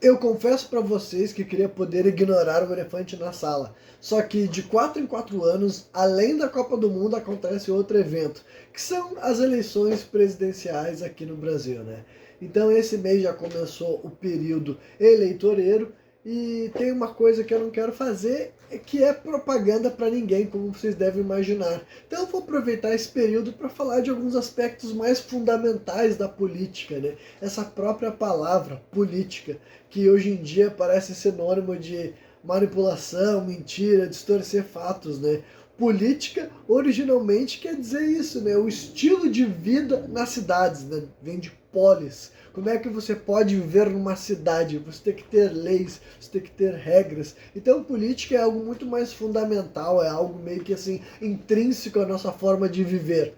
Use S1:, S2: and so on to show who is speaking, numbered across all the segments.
S1: Eu confesso para vocês que queria poder ignorar o elefante na sala. Só que de 4 em 4 anos, além da Copa do Mundo, acontece outro evento, que são as eleições presidenciais aqui no Brasil, né? Então esse mês já começou o período eleitoreiro e tem uma coisa que eu não quero fazer, que é propaganda para ninguém, como vocês devem imaginar. Então eu vou aproveitar esse período para falar de alguns aspectos mais fundamentais da política, né? Essa própria palavra, política, que hoje em dia parece sinônimo de manipulação, mentira, distorcer fatos, né? Política originalmente quer dizer isso, né? O estilo de vida nas cidades, né? Vem de polis. Como é que você pode viver numa cidade? Você tem que ter leis, você tem que ter regras. Então política é algo muito mais fundamental, é algo meio que assim intrínseco à nossa forma de viver.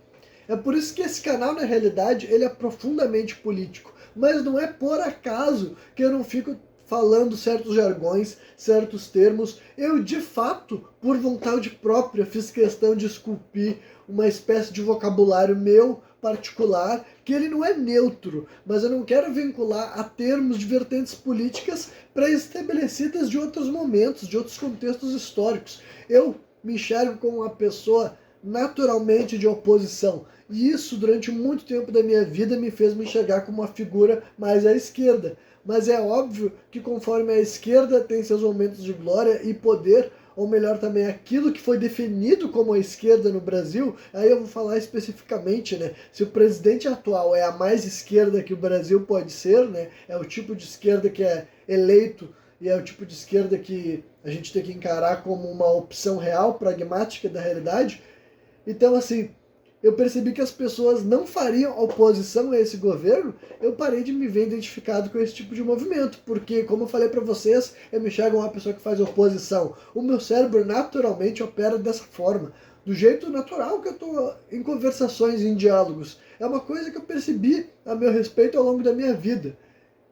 S1: É por isso que esse canal, na realidade, ele é profundamente político. Mas não é por acaso que eu não fico falando certos jargões, certos termos. Eu, de fato, por vontade própria, fiz questão de esculpir uma espécie de vocabulário meu particular, que ele não é neutro, mas eu não quero vincular a termos de vertentes políticas pré-estabelecidas de outros momentos, de outros contextos históricos. Eu me enxergo como uma pessoa naturalmente de oposição. E isso, durante muito tempo da minha vida, me fez me enxergar como uma figura mais à esquerda. Mas é óbvio que conforme a esquerda tem seus momentos de glória e poder, ou melhor também aquilo que foi definido como a esquerda no Brasil, aí eu vou falar especificamente, né? Se o presidente atual é a mais esquerda que o Brasil pode ser, né? É o tipo de esquerda que é eleito e é o tipo de esquerda que a gente tem que encarar como uma opção real, pragmática da realidade. Então, assim, eu percebi que as pessoas não fariam oposição a esse governo, eu parei de me ver identificado com esse tipo de movimento, porque, como eu falei para vocês, eu me enxergo uma pessoa que faz oposição. O meu cérebro naturalmente opera dessa forma, do jeito natural que eu estou em conversações, em diálogos. É uma coisa que eu percebi a meu respeito ao longo da minha vida.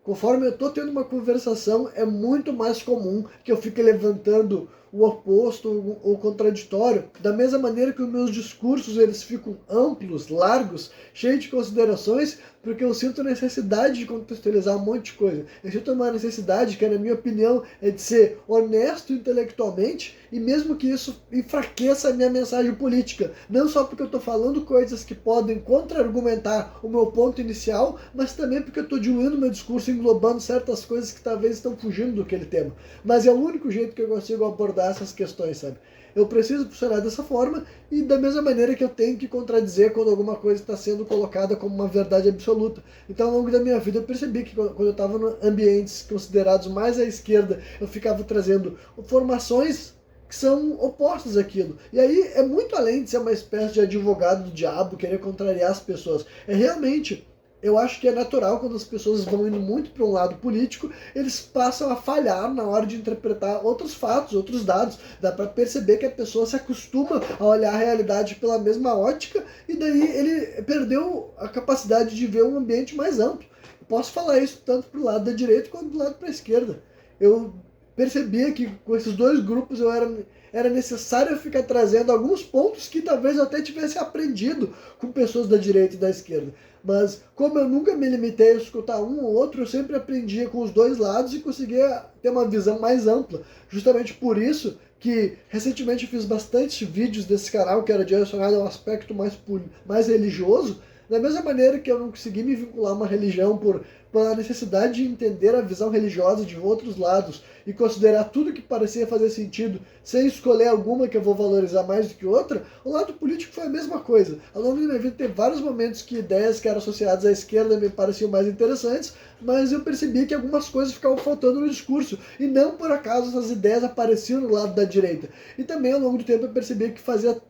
S1: Conforme eu estou tendo uma conversação, é muito mais comum que eu fique levantando o oposto ou contraditório, da mesma maneira que os meus discursos eles ficam amplos, largos, cheios de considerações, porque eu sinto necessidade de contextualizar um monte de coisa. Eu sinto uma necessidade que, na minha opinião, é de ser honesto intelectualmente e mesmo que isso enfraqueça a minha mensagem política. Não só porque eu estou falando coisas que podem contra-argumentar o meu ponto inicial, mas também porque eu estou diluindo meu discurso, englobando certas coisas que talvez estão fugindo daquele tema. Mas é o único jeito que eu consigo abordar essas questões, sabe? Eu preciso funcionar dessa forma e da mesma maneira que eu tenho que contradizer quando alguma coisa está sendo colocada como uma verdade absoluta. Então, ao longo da minha vida, eu percebi que quando eu estava em ambientes considerados mais à esquerda, eu ficava trazendo formações que são opostas àquilo. E aí é muito além de ser uma espécie de advogado do diabo, querer contrariar as pessoas. É realmente, eu acho que é natural quando as pessoas vão indo muito para um lado político, eles passam a falhar na hora de interpretar outros fatos, outros dados. Dá para perceber que a pessoa se acostuma a olhar a realidade pela mesma ótica e daí ele perdeu a capacidade de ver um ambiente mais amplo. Eu posso falar isso tanto para o lado da direita quanto do lado para a esquerda. Eu percebia que com esses dois grupos era necessário ficar trazendo alguns pontos que talvez eu até tivesse aprendido com pessoas da direita e da esquerda. Mas como eu nunca me limitei a escutar um ou outro, eu sempre aprendia com os dois lados e conseguia ter uma visão mais ampla. Justamente por isso que recentemente eu fiz bastante vídeos desse canal que era direcionado ao aspecto mais religioso, da mesma maneira que eu não consegui me vincular a uma religião pela necessidade de entender a visão religiosa de outros lados e considerar tudo que parecia fazer sentido sem escolher alguma que eu vou valorizar mais do que outra, o lado político foi a mesma coisa. Ao longo da minha vida teve vários momentos que ideias que eram associadas à esquerda me pareciam mais interessantes, mas eu percebi que algumas coisas ficavam faltando no discurso, e não por acaso essas ideias apareciam no lado da direita. E também ao longo do tempo eu percebi que fazia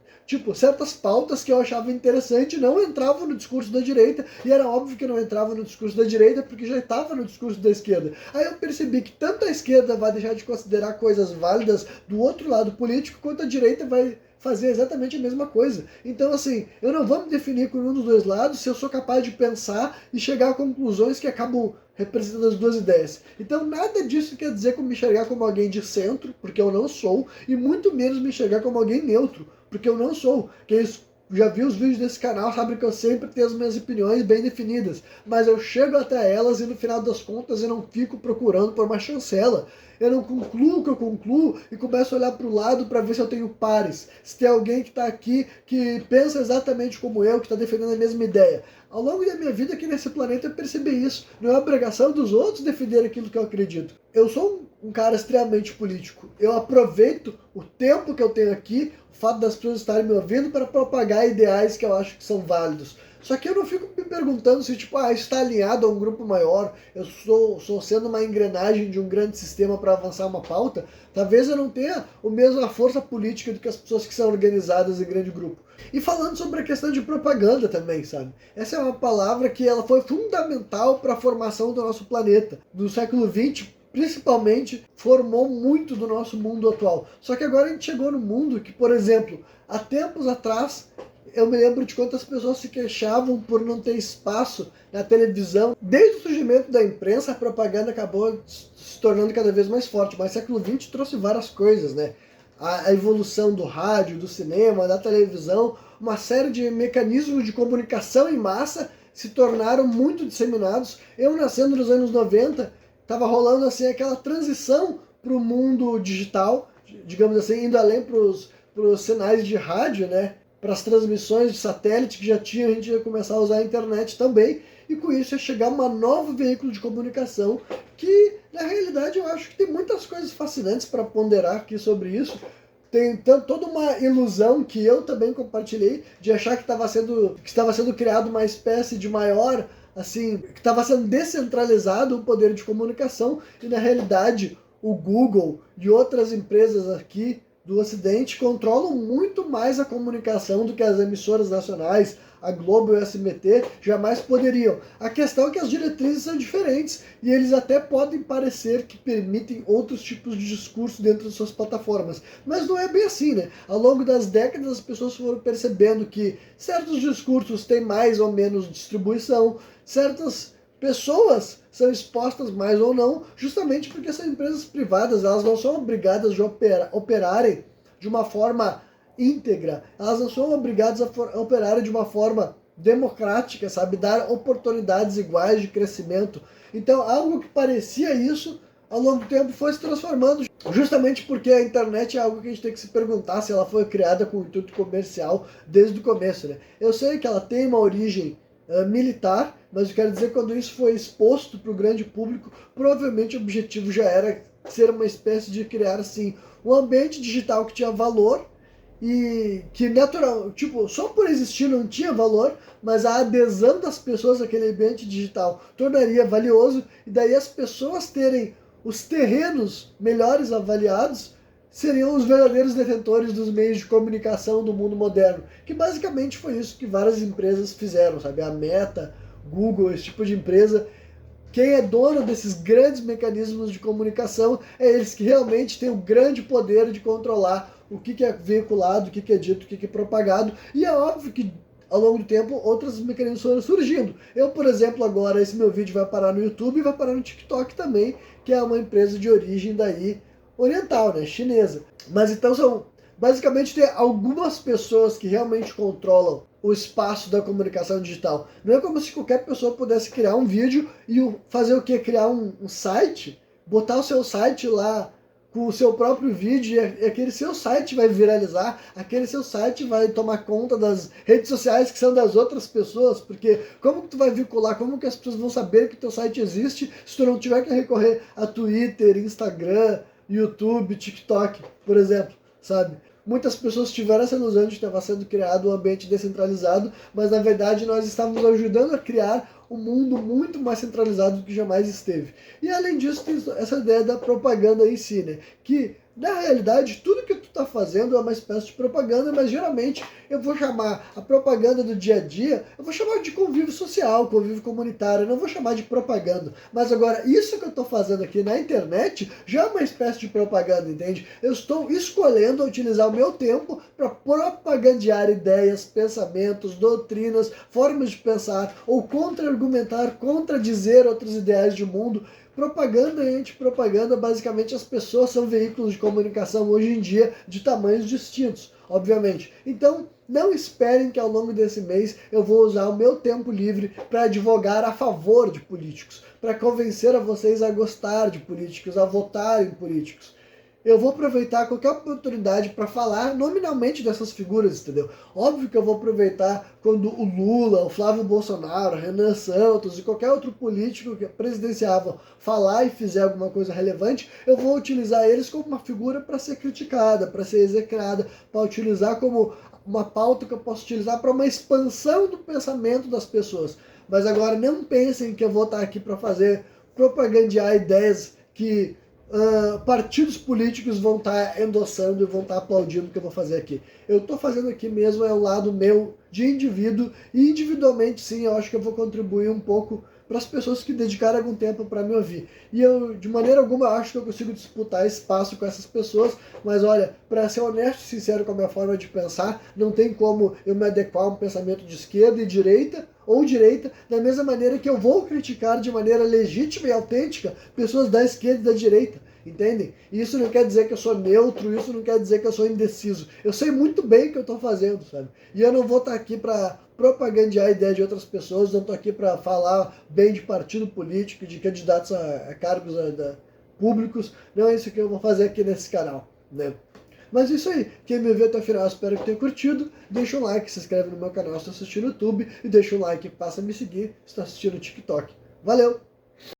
S1: certas pautas que eu achava interessante não entravam no discurso da direita, e era óbvio que não entrava no discurso da direita porque já estava no discurso da esquerda. Aí eu percebi que tanto a esquerda vai deixar de considerar coisas válidas do outro lado político, quanto a direita vai fazer exatamente a mesma coisa. Então, assim, eu não vou me definir com um dos dois lados se eu sou capaz de pensar e chegar a conclusões que acabam representando as duas ideias. Então, nada disso quer dizer que eu me enxergar como alguém de centro, porque eu não sou, e muito menos me enxergar como alguém neutro, porque eu não sou. Que é isso? já viu os vídeos desse canal, sabe que eu sempre tenho as minhas opiniões bem definidas, mas eu chego até elas e no final das contas eu não fico procurando por uma chancela. Eu não concluo o que eu concluo e começo a olhar para o lado para ver se eu tenho pares, se tem alguém que está aqui que pensa exatamente como eu, que está defendendo a mesma ideia. Ao longo da minha vida aqui nesse planeta eu percebi isso. Não é obrigação dos outros defender aquilo que eu acredito. Eu sou um cara extremamente político. Eu aproveito o tempo que eu tenho aqui, o fato das pessoas estarem me ouvindo, para propagar ideais que eu acho que são válidos. Só que eu não fico me perguntando se, tipo, isso está alinhado a um grupo maior, eu sou sendo uma engrenagem de um grande sistema para avançar uma pauta. Talvez eu não tenha a mesma força política do que as pessoas que são organizadas em grande grupo. E falando sobre a questão de propaganda também, sabe? Essa é uma palavra que ela foi fundamental para a formação do nosso planeta. No século XX, principalmente, formou muito do nosso mundo atual. Só que agora a gente chegou no mundo que, por exemplo, há tempos atrás, eu me lembro de quantas pessoas se queixavam por não ter espaço na televisão. Desde o surgimento da imprensa, a propaganda acabou se tornando cada vez mais forte. Mas o século XX trouxe várias coisas, né? A evolução do rádio, do cinema, da televisão, uma série de mecanismos de comunicação em massa se tornaram muito disseminados. Eu, nascendo nos anos 90, estava rolando assim aquela transição para o mundo digital, digamos assim, indo além para os sinais de rádio, né? Para as transmissões de satélite que já tinha, a gente ia começar a usar a internet também, e com isso ia chegar um novo veículo de comunicação que, na realidade, eu acho que tem muitas coisas fascinantes para ponderar aqui sobre isso. Tem toda uma ilusão que eu também compartilhei de achar que estava sendo criado uma espécie de maior, assim, que estava sendo descentralizado o poder de comunicação, e na realidade o Google e outras empresas aqui do Ocidente controlam muito mais a comunicação do que as emissoras nacionais, a Globo e o SBT jamais poderiam. A questão é que as diretrizes são diferentes e eles até podem parecer que permitem outros tipos de discurso dentro de suas plataformas. Mas não é bem assim, né? Ao longo das décadas as pessoas foram percebendo que certos discursos têm mais ou menos distribuição, certas pessoas são expostas mais ou não, justamente porque são empresas privadas, elas não são obrigadas de operarem de uma forma íntegra, elas não são obrigadas a operarem de uma forma democrática, sabe? Dar oportunidades iguais de crescimento. Então, algo que parecia isso, ao longo do tempo foi se transformando, justamente porque a internet é algo que a gente tem que se perguntar se ela foi criada com intuito comercial desde o começo, né? Eu sei que ela tem uma origem militar, mas eu quero dizer que quando isso foi exposto para o grande público, provavelmente o objetivo já era ser uma espécie de criar assim um ambiente digital que tinha valor e que natural, tipo, só por existir não tinha valor, mas a adesão das pessoas àquele ambiente digital tornaria valioso, e daí as pessoas terem os terrenos melhores avaliados seriam os verdadeiros detentores dos meios de comunicação do mundo moderno, que basicamente foi isso que várias empresas fizeram, sabe? A Meta, Google, esse tipo de empresa. Quem é dono desses grandes mecanismos de comunicação é eles que realmente têm o grande poder de controlar o que é veiculado, o que é dito, o que é propagado. E é óbvio que ao longo do tempo outros mecanismos foram surgindo. Eu, por exemplo, agora esse meu vídeo vai parar no YouTube e vai parar no TikTok também, que é uma empresa de origem daí oriental, né, chinesa. Mas então basicamente tem algumas pessoas que realmente controlam o espaço da comunicação digital. Não é como se qualquer pessoa pudesse criar um vídeo e fazer o quê? Criar um site, botar o seu site lá com o seu próprio vídeo, e aquele seu site vai viralizar, aquele seu site vai tomar conta das redes sociais que são das outras pessoas, porque como que tu vai vincular, como que as pessoas vão saber que teu site existe se tu não tiver que recorrer a Twitter, Instagram, YouTube, TikTok, por exemplo, sabe? Muitas pessoas tiveram essa ilusão de que estava sendo criado um ambiente descentralizado, mas na verdade nós estávamos ajudando a criar um mundo muito mais centralizado do que jamais esteve. E além disso, tem essa ideia da propaganda em si, né? Que, na realidade, tudo que tu está fazendo é uma espécie de propaganda, mas geralmente eu vou chamar a propaganda do dia a dia, eu vou chamar de convívio social, convívio comunitário, eu não vou chamar de propaganda. Mas agora, isso que eu estou fazendo aqui na internet já é uma espécie de propaganda, entende? Eu estou escolhendo utilizar o meu tempo para propagandear ideias, pensamentos, doutrinas, formas de pensar, ou contra-argumentar, contradizer outros ideais de mundo. Propaganda e antipropaganda, basicamente as pessoas são veículos de comunicação hoje em dia de tamanhos distintos, obviamente. Então, Não esperem que ao longo desse mês eu vou usar o meu tempo livre para advogar a favor de políticos, para convencer a vocês a gostar de políticos, a votar em políticos. Eu vou aproveitar qualquer oportunidade para falar nominalmente dessas figuras, entendeu? Óbvio que eu vou aproveitar quando o Lula, o Flávio Bolsonaro, o Renan Santos e qualquer outro político que é presidenciável falar e fizer alguma coisa relevante, eu vou utilizar eles como uma figura para ser criticada, para ser execrada, para utilizar como uma pauta que eu posso utilizar para uma expansão do pensamento das pessoas. Mas agora não pensem que eu vou estar aqui para fazer propagandear ideias que partidos políticos vão estar endossando e vão estar aplaudindo o que eu vou fazer aqui. Eu estou fazendo aqui mesmo, é o lado meu de indivíduo, e individualmente sim, eu acho que eu vou contribuir um pouco para as pessoas que dedicaram algum tempo para me ouvir. E eu, de maneira alguma, acho que eu consigo disputar espaço com essas pessoas, mas olha, para ser honesto e sincero com a minha forma de pensar, não tem como eu me adequar a um pensamento de esquerda e direita, ou direita, da mesma maneira que eu vou criticar de maneira legítima e autêntica pessoas da esquerda e da direita, entendem? E isso não quer dizer que eu sou neutro, isso não quer dizer que eu sou indeciso. Eu sei muito bem o que eu estou fazendo, sabe? E eu não vou estar aqui para propagandear a ideia de outras pessoas, não estou aqui para falar bem de partido político, de candidatos a cargos públicos. Não é isso que eu vou fazer aqui nesse canal, né? Mas isso aí, quem me viu até o final, espero que tenha curtido. Deixa um like, se inscreve no meu canal se está assistindo no YouTube, e deixa um like e passa a me seguir se está assistindo no TikTok. Valeu!